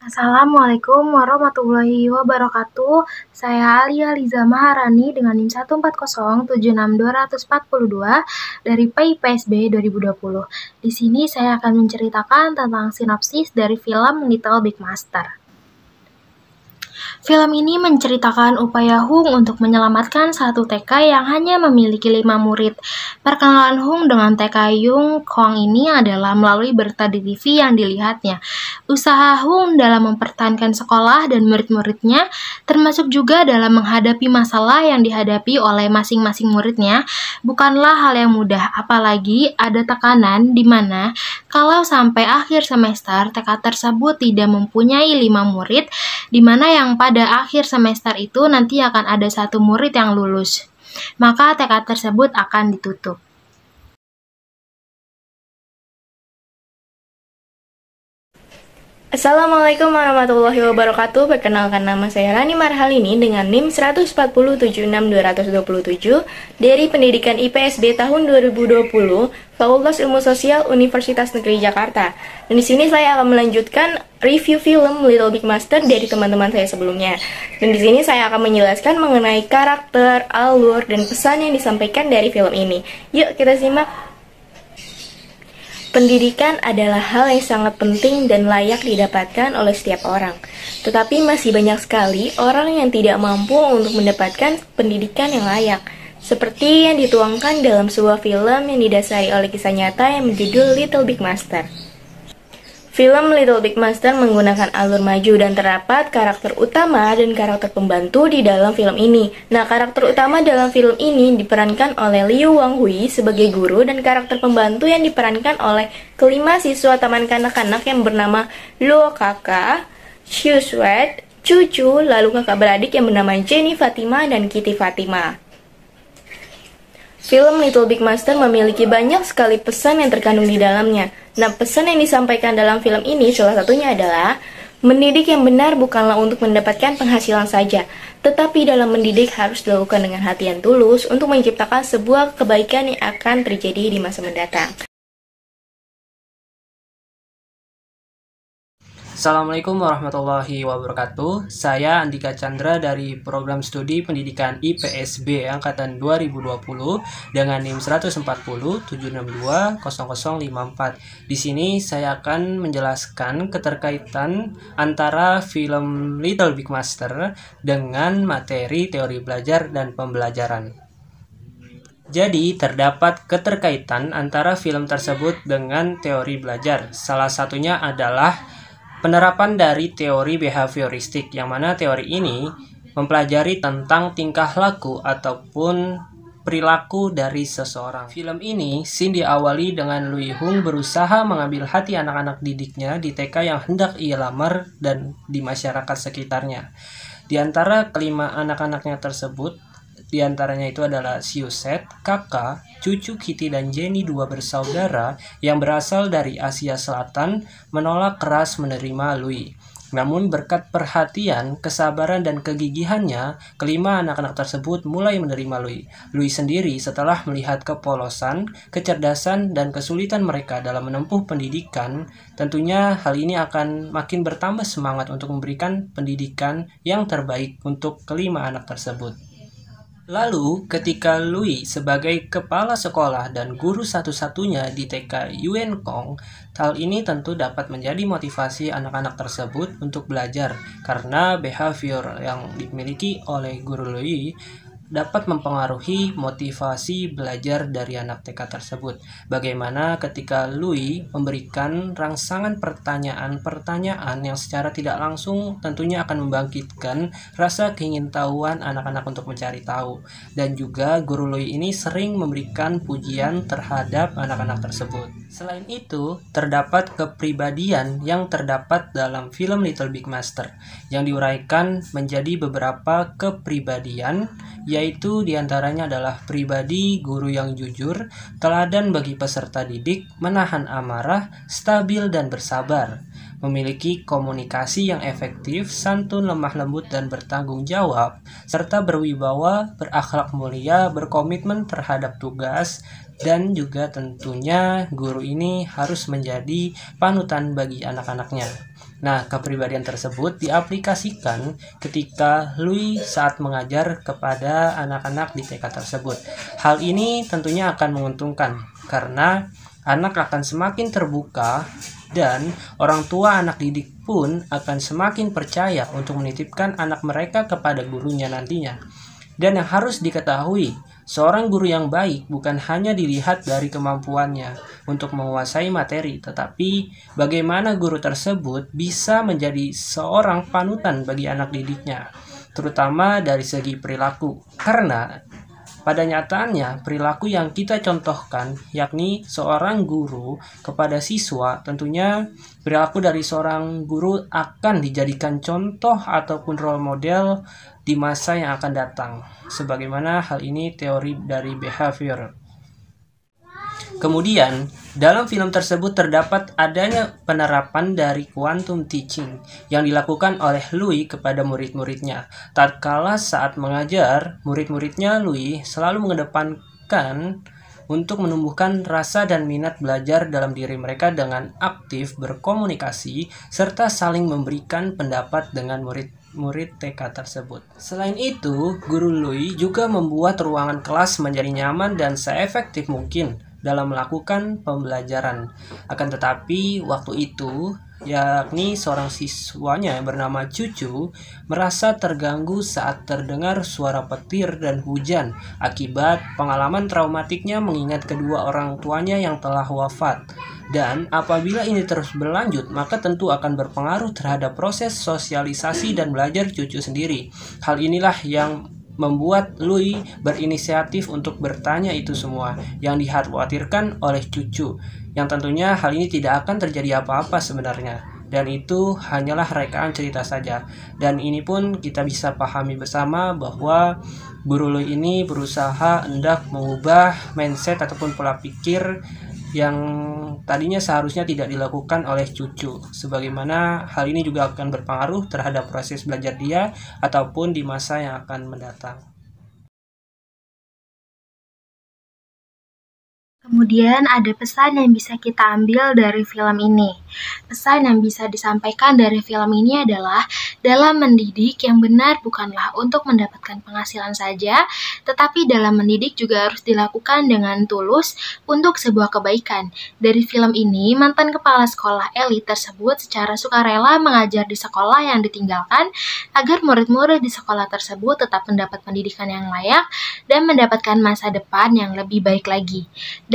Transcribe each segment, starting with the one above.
Assalamualaikum warahmatullahi wabarakatuh. Saya Alia Liza Maharani dengan NIM 140766242 dari PIPSB 2020. Di sini saya akan menceritakan tentang sinopsis dari film Little Big Monster. Film ini menceritakan upaya Hung untuk menyelamatkan satu TK yang hanya memiliki 5 murid. Perkenalan Hung dengan TK Yung Kong ini adalah melalui berita di TV yang dilihatnya. Usaha Hung dalam mempertahankan sekolah dan murid-muridnya, termasuk juga dalam menghadapi masalah yang dihadapi oleh masing-masing muridnya, bukanlah hal yang mudah, apalagi ada tekanan di mana kalau sampai akhir semester TK tersebut tidak mempunyai 5 murid, di mana yang pada akhir semester itu nanti akan ada satu murid yang lulus, maka TK tersebut akan ditutup. Assalamualaikum warahmatullahi wabarakatuh. Perkenalkan, nama saya Rani Marhalini dengan NIM 140766227 dari Pendidikan IPSB tahun 2020, Fakultas Ilmu Sosial Universitas Negeri Jakarta. Dan di sini saya akan melanjutkan review film Little Big Monster dari teman-teman saya sebelumnya. Dan di sini saya akan menjelaskan mengenai karakter, alur, dan pesan yang disampaikan dari film ini. Yuk kita simak. Pendidikan adalah hal yang sangat penting dan layak didapatkan oleh setiap orang. Tetapi masih banyak sekali orang yang tidak mampu untuk mendapatkan pendidikan yang layak. Seperti yang dituangkan dalam sebuah film yang didasari oleh kisah nyata yang berjudul Little Big Monster. Film Little Big Monster menggunakan alur maju dan terdapat karakter utama dan karakter pembantu di dalam film ini. Nah, karakter utama dalam film ini diperankan oleh Liu Wanghui sebagai guru dan karakter pembantu yang diperankan oleh kelima siswa taman kanak-kanak yang bernama Luo Kakak, Xiu Sweat, Cucu, lalu kakak beradik yang bernama Jenny Fatima dan Kitty Fatima. Film Little Big Monster memiliki banyak sekali pesan yang terkandung di dalamnya. Nah, pesan yang disampaikan dalam film ini salah satunya adalah mendidik yang benar bukanlah untuk mendapatkan penghasilan saja, tetapi dalam mendidik harus dilakukan dengan hati yang tulus untuk menciptakan sebuah kebaikan yang akan terjadi di masa mendatang. Assalamualaikum warahmatullahi wabarakatuh. Saya Andika Chandra dari Program Studi Pendidikan IPSB Angkatan 2020 dengan NIM 14076620054. Di sini saya akan menjelaskan keterkaitan antara film Little Big Monster dengan materi teori belajar dan pembelajaran. Jadi, terdapat keterkaitan antara film tersebut dengan teori belajar. Salah satunya adalah penerapan dari teori behavioristik, yang mana teori ini mempelajari tentang tingkah laku ataupun perilaku dari seseorang. Film ini scene diawali dengan Lui Hung berusaha mengambil hati anak-anak didiknya di TK yang hendak ia lamar dan di masyarakat sekitarnya. Di antara kelima anak-anaknya tersebut, di antaranya itu adalah Xiu Set, Kakak, Cucu, Kitty, dan Jenny, dua bersaudara yang berasal dari Asia Selatan, menolak keras menerima Lui. Namun berkat perhatian, kesabaran, dan kegigihannya, kelima anak-anak tersebut mulai menerima Lui. Lui sendiri setelah melihat kepolosan, kecerdasan, dan kesulitan mereka dalam menempuh pendidikan, tentunya hal ini akan makin bertambah semangat untuk memberikan pendidikan yang terbaik untuk kelima anak tersebut. Lalu, ketika Lui sebagai kepala sekolah dan guru satu-satunya di TK Yuen Kong, hal ini tentu dapat menjadi motivasi anak-anak tersebut untuk belajar, karena behavior yang dimiliki oleh guru Lui dapat mempengaruhi motivasi belajar dari anak TK tersebut. Bagaimana ketika Lui memberikan rangsangan pertanyaan-pertanyaan yang secara tidak langsung tentunya akan membangkitkan rasa keingintahuan anak-anak untuk mencari tahu. Dan juga guru Lui ini sering memberikan pujian terhadap anak-anak tersebut. Selain itu, terdapat kepribadian yang terdapat dalam film Little Big Monster yang diuraikan menjadi beberapa kepribadian, yaitu diantaranya adalah pribadi guru yang jujur, teladan bagi peserta didik, menahan amarah, stabil dan bersabar, memiliki komunikasi yang efektif, santun, lemah lembut dan bertanggung jawab, serta berwibawa, berakhlak mulia, berkomitmen terhadap tugas, dan juga tentunya guru ini harus menjadi panutan bagi anak-anaknya. Nah, kepribadian tersebut diaplikasikan ketika Louis saat mengajar kepada anak-anak di TK tersebut. Hal ini tentunya akan menguntungkan karena anak akan semakin terbuka dan orang tua anak didik pun akan semakin percaya untuk menitipkan anak mereka kepada gurunya nantinya. Dan yang harus diketahui, seorang guru yang baik bukan hanya dilihat dari kemampuannya untuk menguasai materi, tetapi bagaimana guru tersebut bisa menjadi seorang panutan bagi anak didiknya, terutama dari segi perilaku. Karena pada nyataannya, perilaku yang kita contohkan, yakni seorang guru kepada siswa, tentunya perilaku dari seorang guru akan dijadikan contoh ataupun role model di masa yang akan datang. Sebagaimana hal ini teori dari behavior. Kemudian, dalam film tersebut terdapat adanya penerapan dari quantum teaching yang dilakukan oleh Louis kepada murid-muridnya. Tatkala saat mengajar, murid-muridnya Louis selalu mengedepankan untuk menumbuhkan rasa dan minat belajar dalam diri mereka dengan aktif berkomunikasi serta saling memberikan pendapat dengan murid TK tersebut. Selain itu, guru Louis juga membuat ruangan kelas menjadi nyaman dan seefektif mungkin dalam melakukan pembelajaran. Akan tetapi, waktu itu, yakni seorang siswanya bernama Cucu, merasa terganggu saat terdengar suara petir dan hujan akibat pengalaman traumatiknya mengingat kedua orang tuanya yang telah wafat. Dan apabila ini terus berlanjut, maka tentu akan berpengaruh terhadap proses sosialisasi dan belajar Cucu sendiri. Hal inilah yang membuat Louis berinisiatif untuk bertanya itu semua yang dikhawatirkan oleh Cucu, yang tentunya hal ini tidak akan terjadi apa-apa sebenarnya, dan itu hanyalah rekaan cerita saja. Dan ini pun kita bisa pahami bersama bahwa guru Louis ini berusaha hendak mengubah mindset ataupun pola pikir yang tadinya seharusnya tidak dilakukan oleh Cucu, sebagaimana hal ini juga akan berpengaruh terhadap proses belajar dia ataupun di masa yang akan mendatang. Kemudian ada pesan yang bisa kita ambil dari film ini. Pesan yang bisa disampaikan dari film ini adalah dalam mendidik yang benar bukanlah untuk mendapatkan penghasilan saja, tetapi dalam mendidik juga harus dilakukan dengan tulus untuk sebuah kebaikan. Dari film ini, mantan kepala sekolah elit tersebut secara sukarela mengajar di sekolah yang ditinggalkan agar murid-murid di sekolah tersebut tetap mendapat pendidikan yang layak dan mendapatkan masa depan yang lebih baik lagi.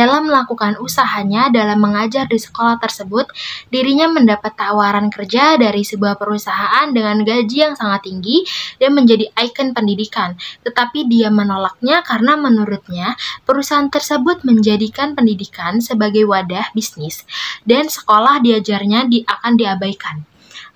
Dalam melakukan usahanya dalam mengajar di sekolah tersebut, dirinya mendapat tawaran kerja dari sebuah perusahaan dengan gaji yang sangat tinggi dan menjadi ikon pendidikan. Tetapi dia menolaknya karena menurutnya perusahaan tersebut menjadikan pendidikan sebagai wadah bisnis dan sekolah diajarnya akan diabaikan.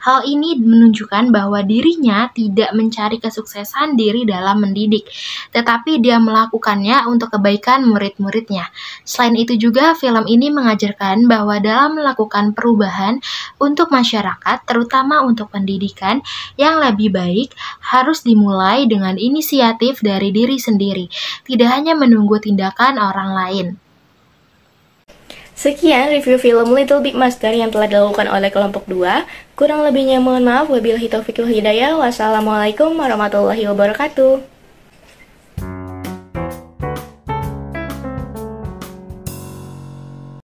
Hal ini menunjukkan bahwa dirinya tidak mencari kesuksesan diri dalam mendidik, tetapi dia melakukannya untuk kebaikan murid-muridnya. Selain itu juga, film ini mengajarkan bahwa dalam melakukan perubahan untuk masyarakat, terutama untuk pendidikan yang lebih baik, harus dimulai dengan inisiatif dari diri sendiri, tidak hanya menunggu tindakan orang lain. Sekian review film Little Big Master yang telah dilakukan oleh kelompok 2. Kurang lebihnya mohon maaf. Wabillahi taufiq wal hidayah. Wassalamualaikum warahmatullahi wabarakatuh.